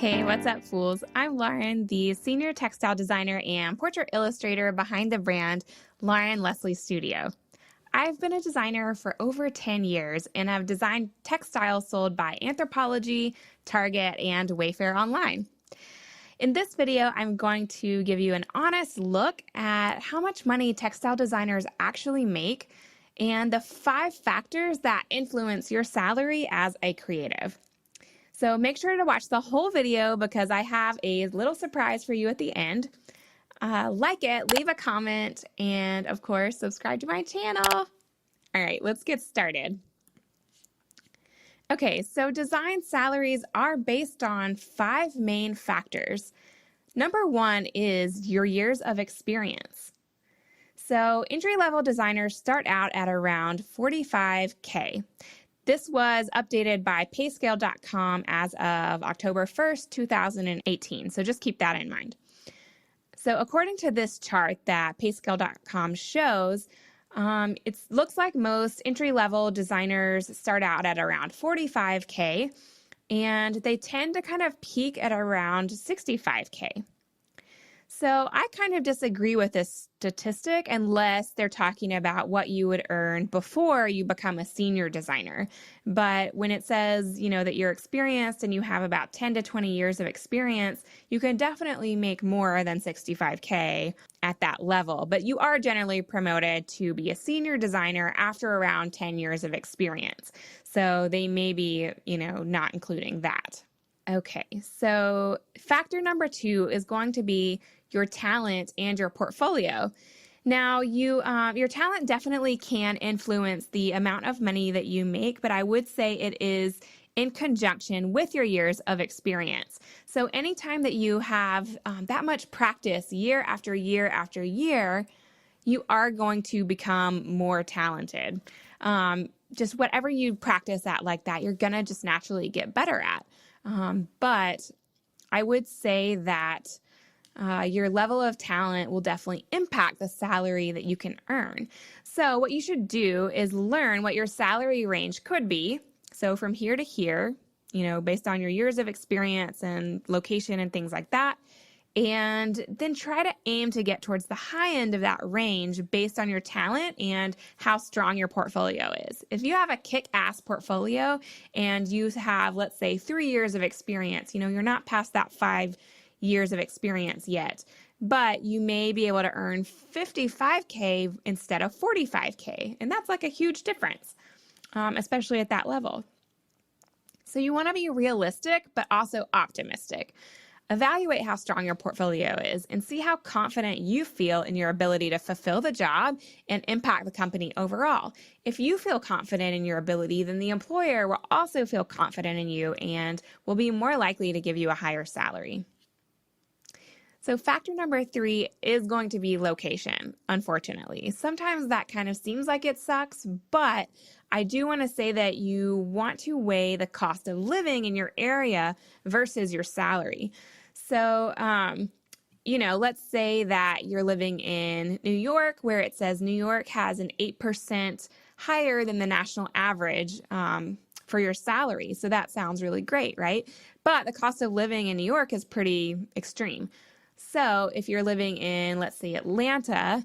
Hey, what's up, fools? I'm Lauren, the senior textile designer and portrait illustrator behind the brand Laurenlesleystudio. I've been a designer for over 10 years and I've designed textiles sold by Anthropologie, Target, and Wayfair online. In this video, I'm going to give you an honest look at how much money textile designers actually make and the 5 factors that influence your salary as a creative. So make sure to watch the whole video because I have a little surprise for you at the end. Like it, leave a comment, and of course, subscribe to my channel. All right, let's get started. Okay, so design salaries are based on 5 main factors. Number 1 is your years of experience. So entry-level designers start out at around $45K. This was updated by payscale.com as of October 1st, 2018. So just keep that in mind. So according to this chart that payscale.com shows, it looks like most entry-level designers start out at around $45K, and they tend to kind of peak at around $65K. So I kind of disagree with this statistic unless they're talking about what you would earn before you become a senior designer. But when it says, that you're experienced and you have about 10 to 20 years of experience, you can definitely make more than $65K at that level. But you are generally promoted to be a senior designer after around 10 years of experience. So they may be, not including that. Okay, so factor number 2 is going to be your talent and your portfolio. Now, your talent definitely can influence the amount of money that you make, but I would say it is in conjunction with your years of experience. So anytime that you have that much practice year after year after year, you are going to become more talented. Just whatever you practice at like that, you're going to just naturally get better at. But I would say that your level of talent will definitely impact the salary that you can earn. So what you should do is learn what your salary range could be. So from here to here, based on your years of experience and location and things like that. And then try to aim to get towards the high end of that range based on your talent and how strong your portfolio is. If you have a kick-ass portfolio and you have, let's say, 3 years of experience, you're not past that 5 years of experience yet, but you may be able to earn $55K instead of $45K. And that's like a huge difference, especially at that level. So you want to be realistic, but also optimistic. Evaluate how strong your portfolio is and see how confident you feel in your ability to fulfill the job and impact the company overall. If you feel confident in your ability, then the employer will also feel confident in you and will be more likely to give you a higher salary. So factor number 3 is going to be location, unfortunately. Sometimes that kind of seems like it sucks, but I do want to say that you want to weigh the cost of living in your area versus your salary. So, let's say that you're living in New York, where it says New York has an 8% higher than the national average for your salary. So that sounds really great, right? But the cost of living in New York is pretty extreme. So if you're living in, let's say, Atlanta,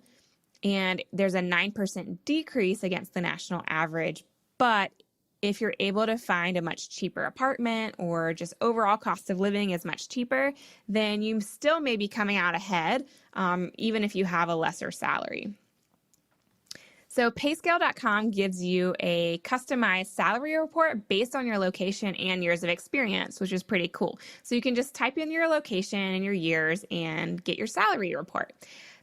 and there's a 9% decrease against the national average, but if you're able to find a much cheaper apartment or just overall cost of living is much cheaper, then you still may be coming out ahead, even if you have a lesser salary. So payscale.com gives you a customized salary report based on your location and years of experience, which is pretty cool. So you can just type in your location and your years and get your salary report.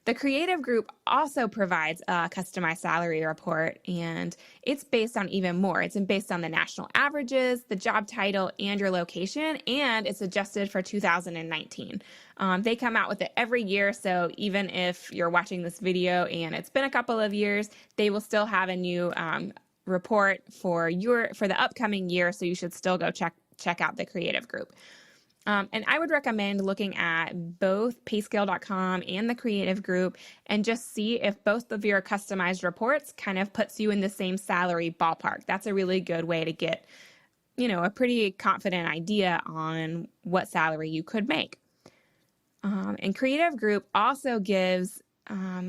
The creative group also provides a customized salary report, and it's based on even more. It's based on the national averages, the job title, and your location, and it's adjusted for 2019. They come out with it every year, so even if you're watching this video and it's been a couple of years, they will still have a new report for the upcoming year, so you should still go check out the creative group. And I would recommend looking at both payscale.com and the creative group and just see if both of your customized reports kind of puts you in the same salary ballpark. That's a really good way to get a pretty confident idea on what salary you could make. And Creative Group also gives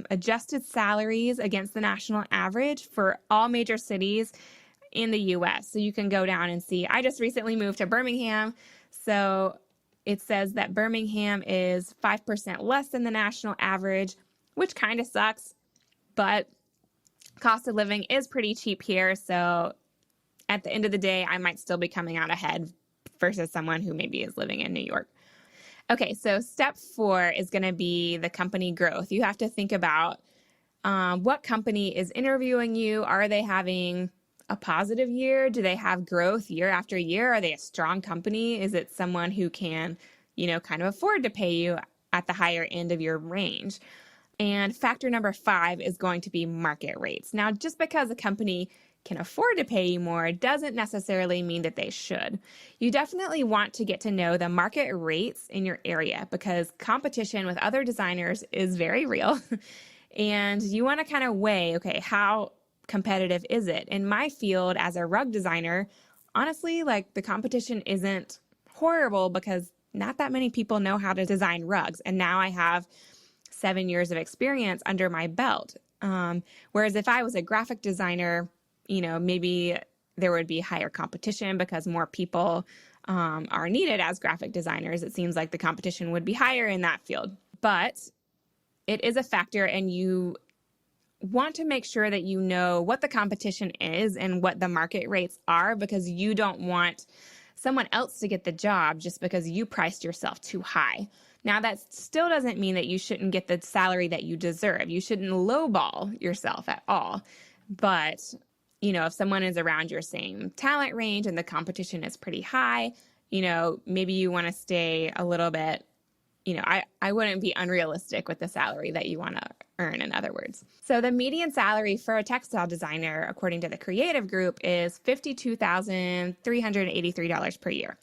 adjusted salaries against the national average for all major cities in the US. So you can go down and see. I just recently moved to Birmingham. So it says that Birmingham is 5% less than the national average, which kind of sucks, but cost of living is pretty cheap here. So at the end of the day, I might still be coming out ahead versus someone who maybe is living in New York. Okay, so step 4 is going to be the company growth. You have to think about what company is interviewing you. Are they having a positive year? Do they have growth year after year? Are they a strong company? Is it someone who can, kind of afford to pay you at the higher end of your range? And factor number 5 is going to be market rates. Now, just because a company can afford to pay you more doesn't necessarily mean that they should. You definitely want to get to know the market rates in your area because competition with other designers is very real. And you want to kind of weigh, okay, how competitive is it? In my field as a rug designer, honestly, like the competition isn't horrible because not that many people know how to design rugs. And now I have 7 years of experience under my belt. Whereas if I was a graphic designer, maybe there would be higher competition because more people are needed as graphic designers. It seems like the competition would be higher in that field. But it is a factor, and you want to make sure that you know what the competition is and what the market rates are, because you don't want someone else to get the job just because you priced yourself too high. Now, that still doesn't mean that you shouldn't get the salary that you deserve. You shouldn't lowball yourself at all. But, if someone is around your same talent range and the competition is pretty high, maybe you want to stay a little bit, I wouldn't be unrealistic with the salary that you want to earn, in other words. So the median salary for a textile designer, according to the Creative Group, is $52,383 per year.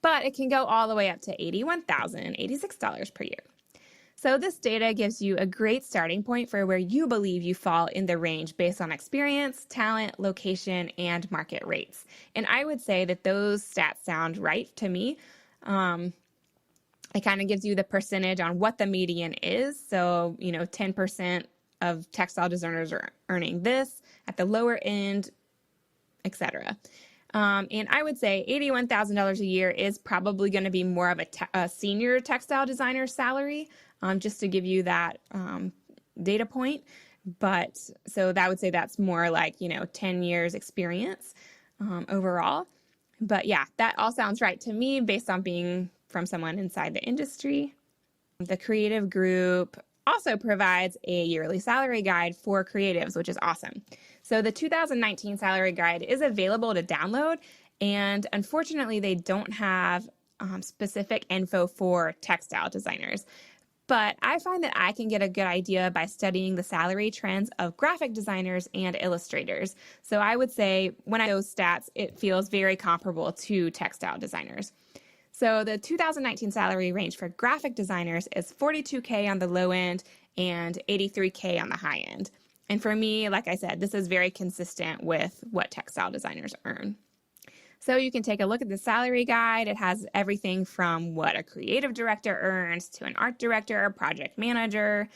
But it can go all the way up to $81,086 per year. So this data gives you a great starting point for where you believe you fall in the range based on experience, talent, location, and market rates. And I would say that those stats sound right to me. It kind of gives you the percentage on what the median is. So, 10% of textile designers are earning this at the lower end, etc. And I would say $81,000 a year is probably going to be more of a senior textile designer salary, just to give you that data point. But so that would say that's more like, 10 years experience overall. But yeah, that all sounds right to me based on being from someone inside the industry. The Creative Group also provides a yearly salary guide for creatives, which is awesome. So the 2019 salary guide is available to download, and unfortunately they don't have specific info for textile designers. But I find that I can get a good idea by studying the salary trends of graphic designers and illustrators. So I would say when I know those stats, it feels very comparable to textile designers. So the 2019 salary range for graphic designers is $42K on the low end and $83K on the high end. And for me, like I said, this is very consistent with what textile designers earn. So you can take a look at the salary guide. It has everything from what a creative director earns to an art director, project manager,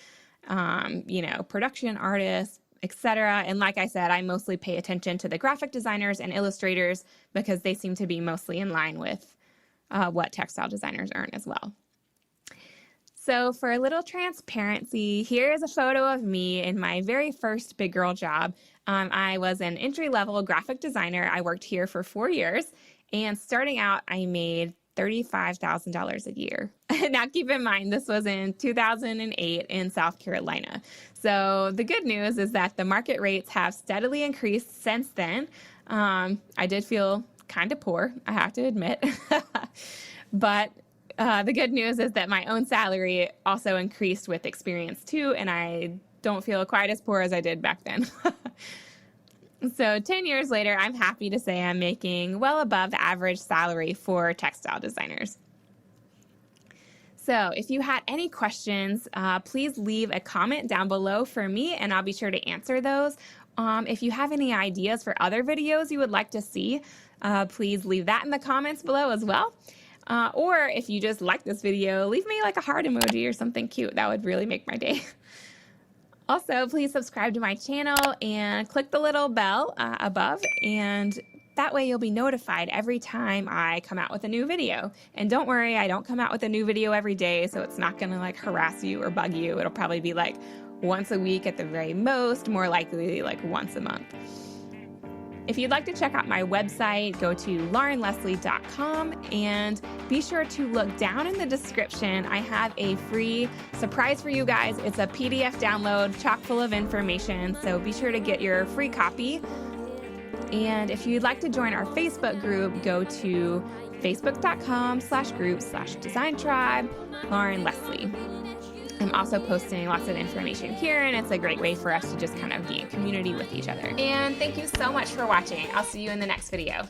production artist, etc. And like I said, I mostly pay attention to the graphic designers and illustrators because they seem to be mostly in line with what textile designers earn as well. So for a little transparency, here is a photo of me in my very first big girl job. I was an entry-level graphic designer. I worked here for 4 years, and starting out, I made $35,000 a year. Now, keep in mind, this was in 2008 in South Carolina. So the good news is that the market rates have steadily increased since then. I did feel kind of poor, I have to admit. But the good news is that my own salary also increased with experience too, and I don't feel quite as poor as I did back then. So 10 years later, I'm happy to say I'm making well above the average salary for textile designers. So if you had any questions, please leave a comment down below for me, and I'll be sure to answer those. If you have any ideas for other videos you would like to see, please leave that in the comments below as well. Or if you just like this video, leave me like a heart emoji or something cute. That would really make my day. Also, please subscribe to my channel and click the little bell above, and that way you'll be notified every time I come out with a new video. And don't worry, I don't come out with a new video every day, so it's not gonna like harass you or bug you. It'll probably be like once a week at the very most, more likely like once a month. If you'd like to check out my website, go to laurenlesley.com and be sure to look down in the description. I have a free surprise for you guys. It's a PDF download chock full of information, so be sure to get your free copy. And if you'd like to join our Facebook group, go to facebook.com/group/designtribe, Lauren Leslie. I'm also posting lots of information here, and it's a great way for us to just kind of be in community with each other. And thank you so much for watching. I'll see you in the next video.